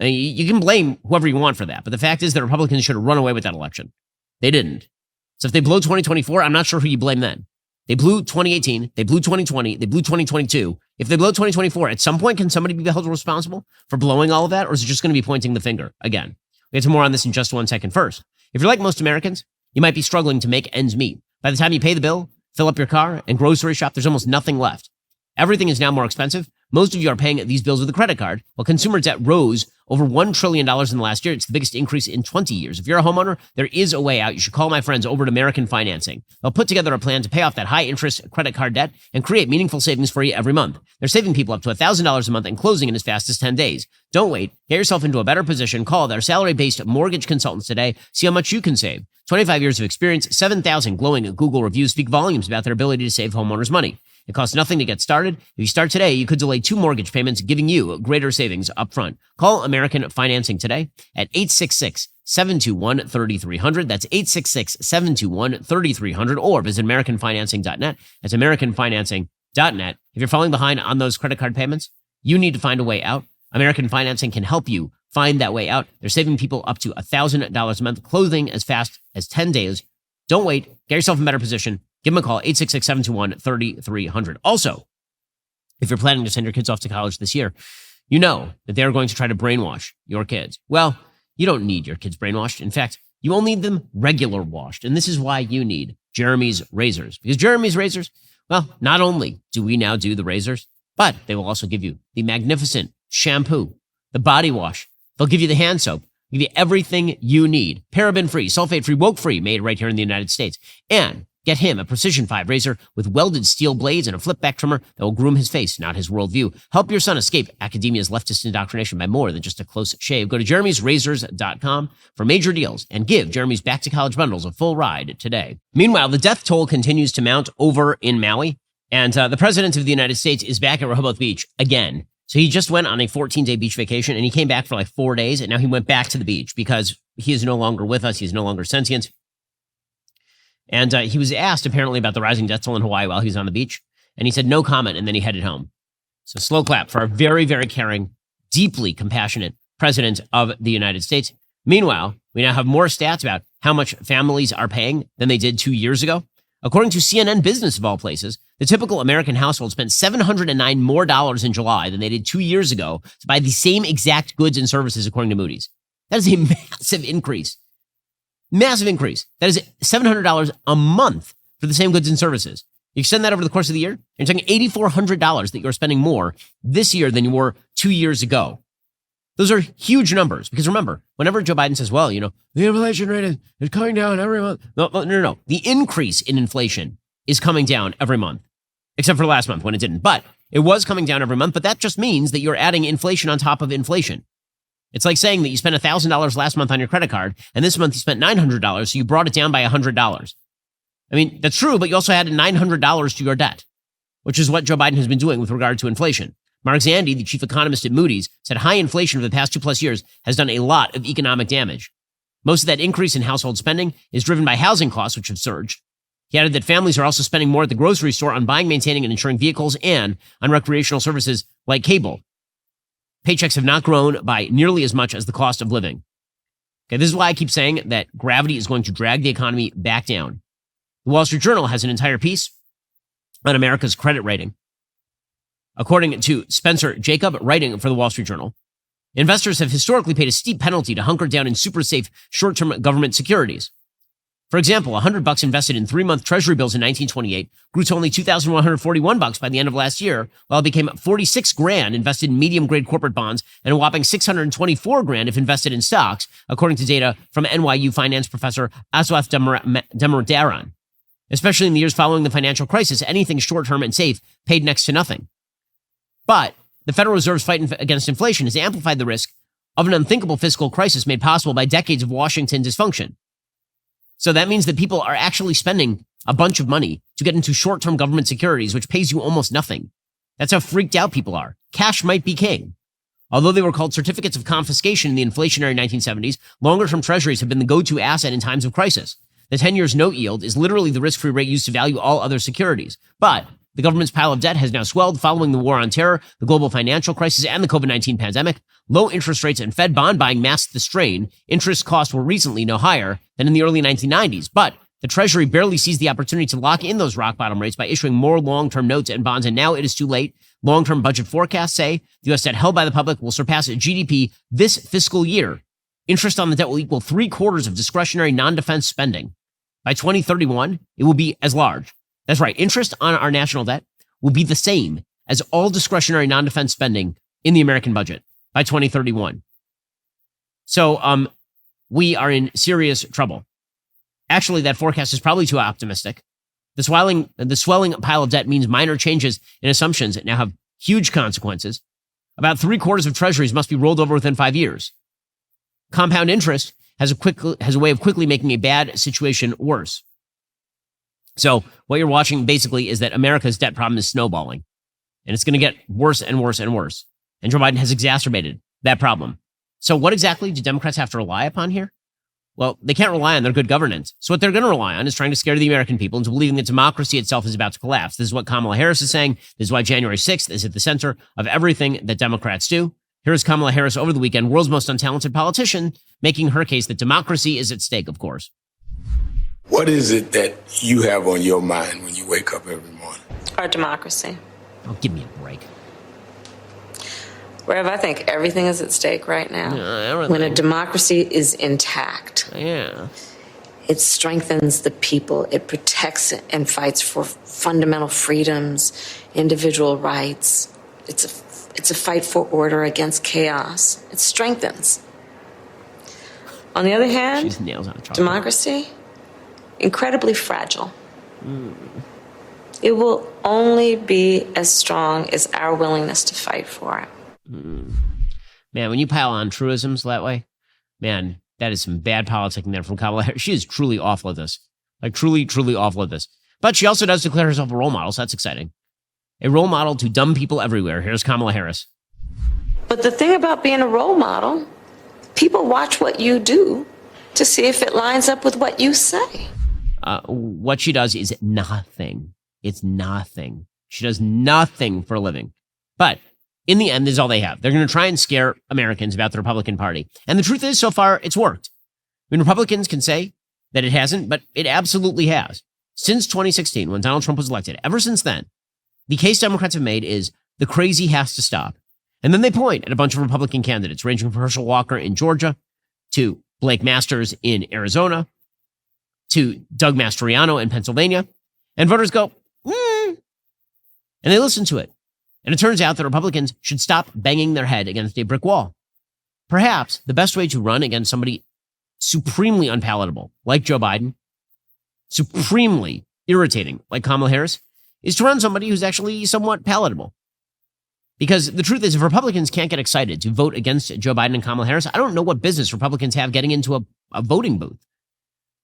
I mean, you can blame whoever you want for that, but the fact is that Republicans should have run away with that election. They didn't. So if they blow 2024, I'm not sure who you blame then. They blew 2018, they blew 2020, they blew 2022. If they blow 2024, at some point, can somebody be held responsible for blowing all of that, or is it just going to be pointing the finger again? We'll get to more on this in just 1 second. First, if you're like most Americans, you might be struggling to make ends meet. By the time you pay the bill, fill up your car, and grocery shop, there's almost nothing left. Everything is now more expensive. Most of you are paying these bills with a credit card, while consumer debt rose over $1 trillion in the last year. It's the biggest increase in 20 years. If you're a homeowner, there is a way out. You should call my friends over at American Financing. They'll put together a plan to pay off that high-interest credit card debt and create meaningful savings for you every month. They're saving people up to $1,000 a month and closing in as fast as 10 days. Don't wait. Get yourself into a better position. Call their salary-based mortgage consultants today. See how much you can save. 25 years of experience, 7,000 glowing Google reviews speak volumes about their ability to save homeowners money. It costs nothing to get started. If you start today, you could delay 2 mortgage payments, giving you greater savings up front. Call American Financing today at 866-721-3300. That's 866-721-3300, or visit AmericanFinancing.net. That's AmericanFinancing.net. If you're falling behind on those credit card payments, you need to find a way out. American Financing can help you find that way out. They're saving people up to $1,000 a month, closing as fast as 10 days. Don't wait. Get yourself in a better position. Give them a call, 866-721-3300. Also, if you're planning to send your kids off to college this year, you know that they're going to try to brainwash your kids. Well, you don't need your kids brainwashed. In fact, you only need them regular washed. And this is why you need Jeremy's Razors. Because Jeremy's Razors, well, not only do we now do the razors, but they will also give you the magnificent shampoo, the body wash. They'll give you the hand soap, give you everything you need. Paraben-free, sulfate-free, woke-free, made right here in the United States. And get him a Precision 5 razor with welded steel blades and a flip-back trimmer that will groom his face, not his worldview. Help your son escape academia's leftist indoctrination by more than just a close shave. Go to jeremy'srazors.com for major deals and give Jeremy's Back to College bundles a full ride today. Meanwhile, the death toll continues to mount over in Maui, and the president of the United States is back at Rehoboth Beach again. So he just went on a 14-day beach vacation, and he came back for like 4 days, and now he went back to the beach because he is no longer with us. He's no longer sentient. And he was asked apparently about the rising death toll in Hawaii while he was on the beach. And he said no comment, and then he headed home. So slow clap for our very, very caring, deeply compassionate president of the United States. Meanwhile, we now have more stats about how much families are paying than they did 2 years ago. According to CNN Business of all places, the typical American household spent $709 more in July than they did 2 years ago to buy the same exact goods and services, according to Moody's. That is a massive increase. Massive increase. That is $700 a month for the same goods and services. You extend that over the course of the year, you're talking $8,400 that you're spending more this year than you were 2 years ago. Those are huge numbers because remember, whenever Joe Biden says, well, the inflation rate is coming down every month. No. The increase in inflation is coming down every month, except for last month when it didn't. But it was coming down every month. But that just means that you're adding inflation on top of inflation. It's like saying that you spent $1,000 last month on your credit card, and this month you spent $900, so you brought it down by $100. I mean, that's true, but you also added $900 to your debt, which is what Joe Biden has been doing with regard to inflation. Mark Zandi, the chief economist at Moody's, said high inflation over the past 2+ years has done a lot of economic damage. Most of that increase in household spending is driven by housing costs, which have surged. He added that families are also spending more at the grocery store on buying, maintaining, and insuring vehicles and on recreational services like cable. Paychecks have not grown by nearly as much as the cost of living. Okay, this is why I keep saying that gravity is going to drag the economy back down. The Wall Street Journal has an entire piece on America's credit rating. According to Spencer Jacob, writing for the Wall Street Journal, investors have historically paid a steep penalty to hunker down in super safe short-term government securities. For example, $100 invested in 3-month treasury bills in 1928 grew to only $2,141 by the end of last year, while it became $46,000 invested in medium-grade corporate bonds and a whopping $624,000 if invested in stocks, according to data from NYU finance professor Aswath Damodaran. Especially in the years following the financial crisis, anything short-term and safe paid next to nothing. But the Federal Reserve's fight against inflation has amplified the risk of an unthinkable fiscal crisis made possible by decades of Washington dysfunction. So that means that people are actually spending a bunch of money to get into short-term government securities, which pays you almost nothing. That's how freaked out people are. Cash might be king. Although they were called certificates of confiscation in the inflationary 1970s, longer-term treasuries have been the go-to asset in times of crisis. The 10-year note yield is literally the risk-free rate used to value all other securities. But the government's pile of debt has now swelled following the war on terror, the global financial crisis, and the COVID-19 pandemic. Low interest rates and Fed bond buying masked the strain. Interest costs were recently no higher than in the early 1990s. But the Treasury barely seized the opportunity to lock in those rock-bottom rates by issuing more long-term notes and bonds, and now it is too late. Long-term budget forecasts say the U.S. debt held by the public will surpass GDP this fiscal year. Interest on the debt will equal 3/4 of discretionary non-defense spending. By 2031, it will be as large. That's right. Interest on our national debt will be the same as all discretionary non-defense spending in the American budget by 2031. So we are in serious trouble. Actually, that forecast is probably too optimistic. The swelling pile of debt means minor changes in assumptions that now have huge consequences. About 3/4 of treasuries must be rolled over within 5 years. Compound interest has a way of quickly making a bad situation worse. So what you're watching basically is that America's debt problem is snowballing, and it's going to get worse and worse and worse. And Joe Biden has exacerbated that problem. So what exactly do Democrats have to rely upon here? Well, they can't rely on their good governance. So what they're going to rely on is trying to scare the American people into believing that democracy itself is about to collapse. This is what Kamala Harris is saying. This is why January 6th is at the center of everything that Democrats do. Here's Kamala Harris over the weekend, world's most untalented politician, making her case that democracy is at stake, of course. What is it that you have on your mind when you wake up every morning? Our democracy. Oh, give me a break. Rev, I think everything is at stake right now. When a democracy is intact, it strengthens the people. It protects and fights for fundamental freedoms, individual rights. It's a fight for order against chaos. It strengthens. On the other hand, democracy, incredibly fragile. It will only be as strong as our willingness to fight for it. Man, when you pile on truisms that way, man, that is some bad politicking there from Kamala Harris. She is truly awful at this. Like, truly, truly awful at this. But she also does declare herself a role model, so that's exciting. A role model to dumb people everywhere. Here's Kamala Harris. But the thing about being a role model, people watch what you do to see if it lines up with what you say. what she does is nothing. It's nothing. She does nothing for a living. But in the end, this is all they have. They're going to try and scare Americans about the Republican Party. And the truth is, so far, it's worked. I mean, Republicans can say that it hasn't, but it absolutely has. Since 2016, when Donald Trump was elected, ever since then, the case Democrats have made is the crazy has to stop. And then they point at a bunch of Republican candidates, ranging from Herschel Walker in Georgia to Blake Masters in Arizona to Doug Mastriano in Pennsylvania. And voters go, and they listen to it. And it turns out that Republicans should stop banging their head against a brick wall. Perhaps the best way to run against somebody supremely unpalatable, like Joe Biden, supremely irritating, like Kamala Harris, is to run somebody who's actually somewhat palatable. Because the truth is, if Republicans can't get excited to vote against Joe Biden and Kamala Harris, I don't know what business Republicans have getting into a voting booth.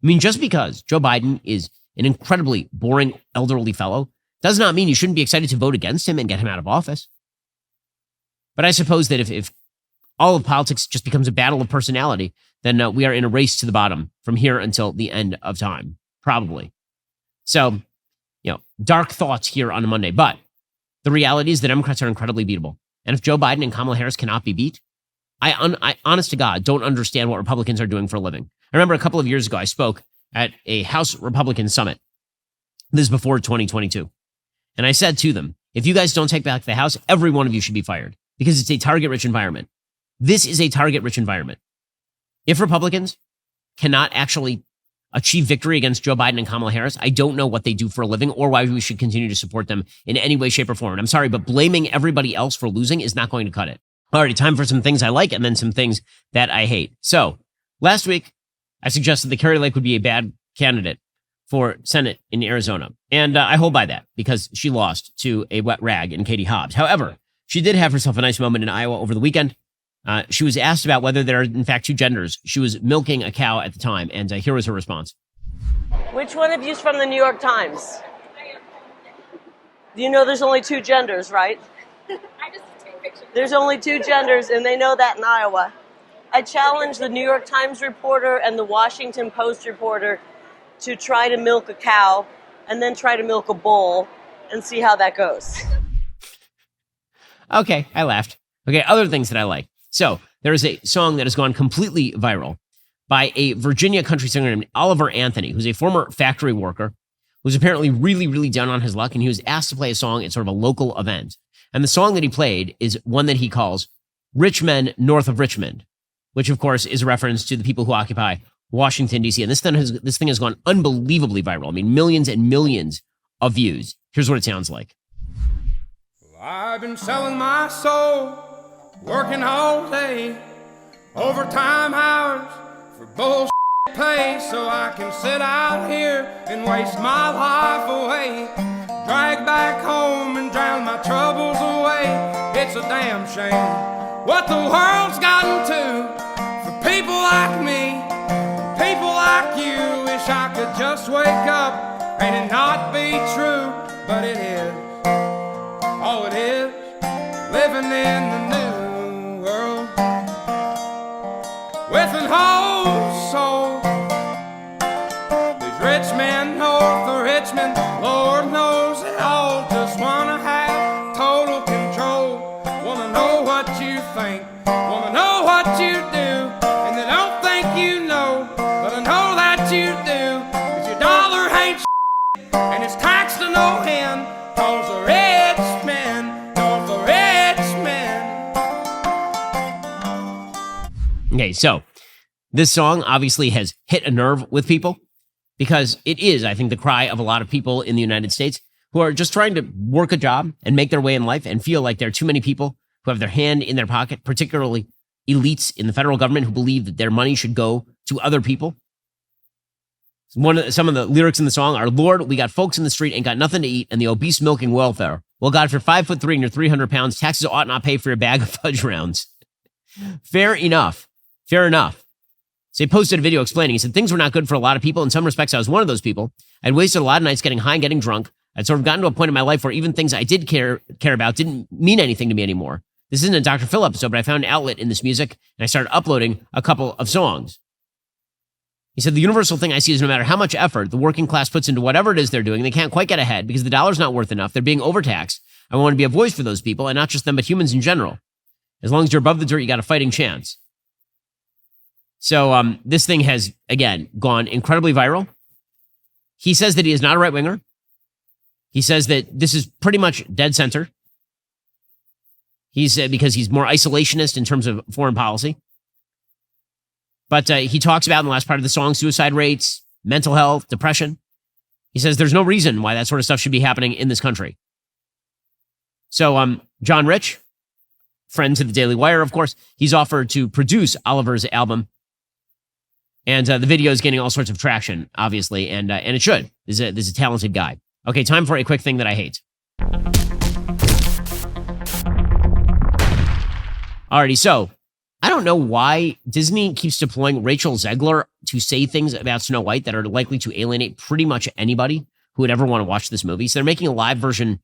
I mean, just because Joe Biden is an incredibly boring elderly fellow does not mean you shouldn't be excited to vote against him and get him out of office. But I suppose that if all of politics just becomes a battle of personality, then we are in a race to the bottom from here until the end of time, probably. So, dark thoughts here on a Monday. But the reality is the Democrats are incredibly beatable. And if Joe Biden and Kamala Harris cannot be beat, I honest to God, don't understand what Republicans are doing for a living. I remember a couple of years ago, I spoke at a House Republican summit. This is before 2022. And I said to them, if you guys don't take back the House, every one of you should be fired because it's a target-rich environment. This is a target-rich environment. If Republicans cannot actually achieve victory against Joe Biden and Kamala Harris, I don't know what they do for a living or why we should continue to support them in any way, shape, or form. And I'm sorry, but blaming everybody else for losing is not going to cut it. Alrighty, time for some things I like and then some things that I hate. So last week, I suggested that Kari Lake would be a bad candidate for Senate in Arizona. And I hold by that because she lost to a wet rag in Katie Hobbs. However, she did have herself a nice moment in Iowa over the weekend. She was asked about whether there are, in fact, two genders. She was milking a cow at the time, and here was her response. Which one of you is from the New York Times? You know there's only two genders, right? I just take pictures. There's only two genders, and they know that in Iowa. I challenge the New York Times reporter and the Washington Post reporter to try to milk a cow and then try to milk a bull and see how that goes. Okay, I laughed. Okay, other things that I like. So there is a song that has gone completely viral by a Virginia country singer named Oliver Anthony, who's a former factory worker who's apparently really, really down on his luck, and he was asked to play a song at sort of a local event. And the song that he played is one that he calls Rich Men North of Richmond, which, of course, is a reference to the people who occupy Washington, D.C. And this thing has gone unbelievably viral. I mean, millions and millions of views. Here's what it sounds like. Well, I've been selling my soul, working all day, overtime hours for bullshit pay, so I can sit out here and waste my life away, drag back home and drown my troubles away. It's a damn shame what the world's gotten to for people like me. People like you, wish I could just wake up and it not be true, but it is. Oh, it is living in the new world with an whole soul. These rich men north of Richmond, Lord knows they all just wanna have total control. Wanna know what you think, wanna know what you do, and they don't think you know. But I know that you do, 'cause your dollar ain't shit, and it's taxed to no end, 'cause the rich men, Okay, so this song obviously has hit a nerve with people because it is, I think, the cry of a lot of people in the United States who are just trying to work a job and make their way in life and feel like there are too many people who have their hand in their pocket, particularly elites in the federal government who believe that their money should go to other people. Some of the lyrics in the song are, Lord, we got folks in the street ain't got nothing to eat and the obese milking welfare. Well, God, for 5'3" and you're 300 pounds, taxes ought not pay for your bag of fudge rounds. Fair enough. Fair enough. So he posted a video explaining. He said, things were not good for a lot of people. In some respects, I was one of those people. I'd wasted a lot of nights getting high and getting drunk. I'd sort of gotten to a point in my life where even things I did care about didn't mean anything to me anymore. This isn't a Dr. Phil episode, but I found an outlet in this music, and I started uploading a couple of songs. He said, the universal thing I see is no matter how much effort the working class puts into whatever it is they're doing, they can't quite get ahead because the dollar's not worth enough. They're being overtaxed. I want to be a voice for those people, and not just them, but humans in general. As long as you're above the dirt, you got a fighting chance. So this thing has, again, gone incredibly viral. He says that he is not a right-winger. He says that this is pretty much dead center. Because he's more isolationist in terms of foreign policy. But he talks about in the last part of the song, suicide rates, mental health, depression. He says there's no reason why that sort of stuff should be happening in this country. So John Rich, friend to the Daily Wire, of course, he's offered to produce Oliver's album. And the video is gaining all sorts of traction, obviously, and it should. This is a talented guy. Okay, time for a quick thing that I hate. Alrighty, so I don't know why Disney keeps deploying Rachel Zegler to say things about Snow White that are likely to alienate pretty much anybody who would ever want to watch this movie. So they're making a live version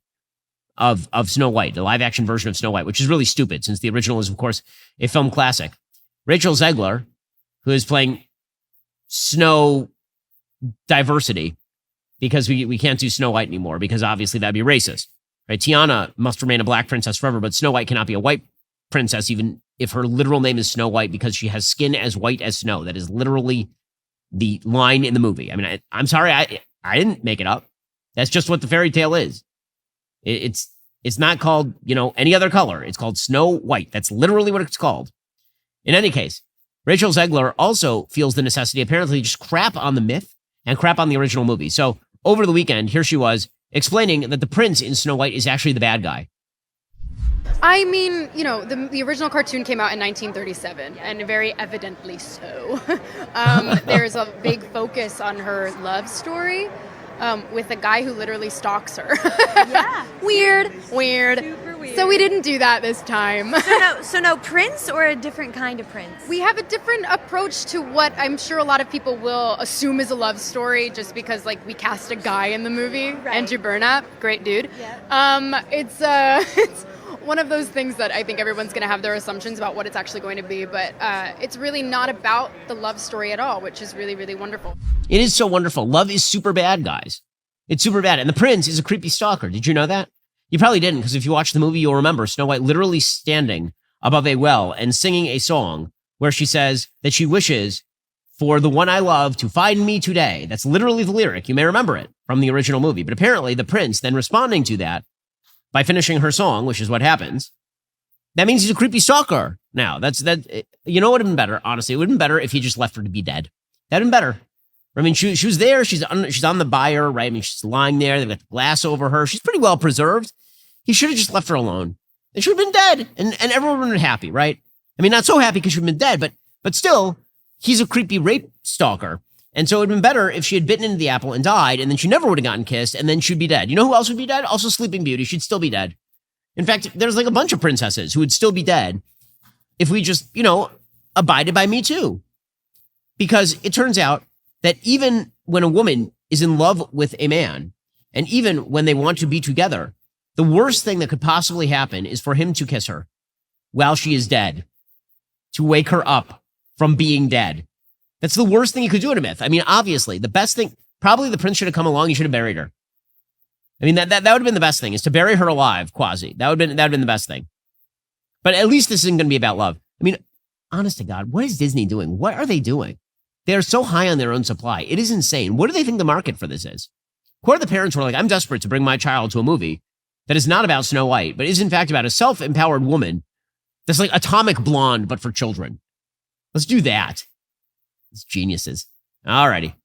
of Snow White, the live action version of Snow White, which is really stupid since the original is, of course, a film classic. Rachel Zegler, who is playing Snow Diversity, because we can't do Snow White anymore, because obviously that'd be racist. Right? Tiana must remain a black princess forever, but Snow White cannot be a white princess, even if her literal name is Snow White, because she has skin as white as snow. That is literally the line in the movie. I mean, I'm sorry, I didn't make it up. That's just what the fairy tale is. It's not called, any other color. It's called Snow White. That's literally what it's called. In any case, Rachel Zegler also feels the necessity, apparently, to just crap on the myth and crap on the original movie. So over the weekend, here she was explaining that the prince in Snow White is actually the bad guy. I mean, the original cartoon came out in 1937, and very evidently so. There's a big focus on her love story with a guy who literally stalks her. Yeah. Weird. Super weird. So we didn't do that this time. So no prince or a different kind of prince? We have a different approach to what I'm sure a lot of people will assume is a love story just because, we cast a guy in the movie. Right. Andrew Burnap, great dude. Yeah. It's one of those things that I think everyone's going to have their assumptions about what it's actually going to be, but it's really not about the love story at all, which is really, really wonderful. It is so wonderful. Love is super bad, guys. It's super bad. And the prince is a creepy stalker. Did you know that? You probably didn't, because if you watch the movie, you'll remember Snow White literally standing above a well and singing a song where she says that she wishes for the one I love to find me today. That's literally the lyric. You may remember it from the original movie. But apparently the prince then responding to that by finishing her song, which is what happens, that means he's a creepy stalker. Now, you know what would have been better, honestly? It would have been better if he just left her to be dead. That would have been better. I mean, she was there. She's on the byre, right? I mean, she's lying there. They've got the glass over her. She's pretty well preserved. He should have just left her alone. They should have been dead, and everyone would have been happy, right? I mean, not so happy because she would have been dead, but still, he's a creepy rape stalker. And so it would have been better if she had bitten into the apple and died, and then she never would have gotten kissed, and then she'd be dead. You know who else would be dead? Also Sleeping Beauty. She'd still be dead. In fact, there's a bunch of princesses who would still be dead if we just, abided by Me Too. Because it turns out that even when a woman is in love with a man, and even when they want to be together, the worst thing that could possibly happen is for him to kiss her while she is dead, to wake her up from being dead. That's the worst thing you could do in a myth. I mean, obviously, the best thing, probably the prince should have come along. He should have buried her. I mean, that would have been the best thing, is to bury her alive, quasi. That would have been the best thing. But at least this isn't going to be about love. I mean, honest to God, what is Disney doing? What are they doing? They are so high on their own supply. It is insane. What do they think the market for this is? What are the parents who are like, I'm desperate to bring my child to a movie that is not about Snow White, but is in fact about a self-empowered woman that's like Atomic Blonde, but for children. Let's do that. It's geniuses. Alrighty.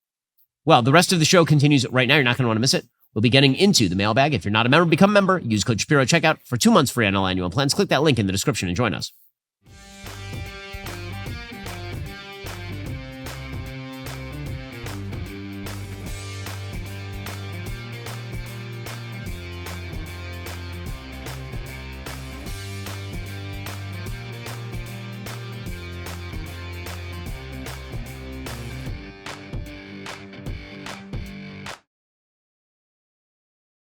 Well, the rest of the show continues right now. You're not going to want to miss it. We'll be getting into the mailbag. If you're not a member, become a member. Use code Shapiro at checkout for 2 months free on all annual plans. Click that link in the description and join us.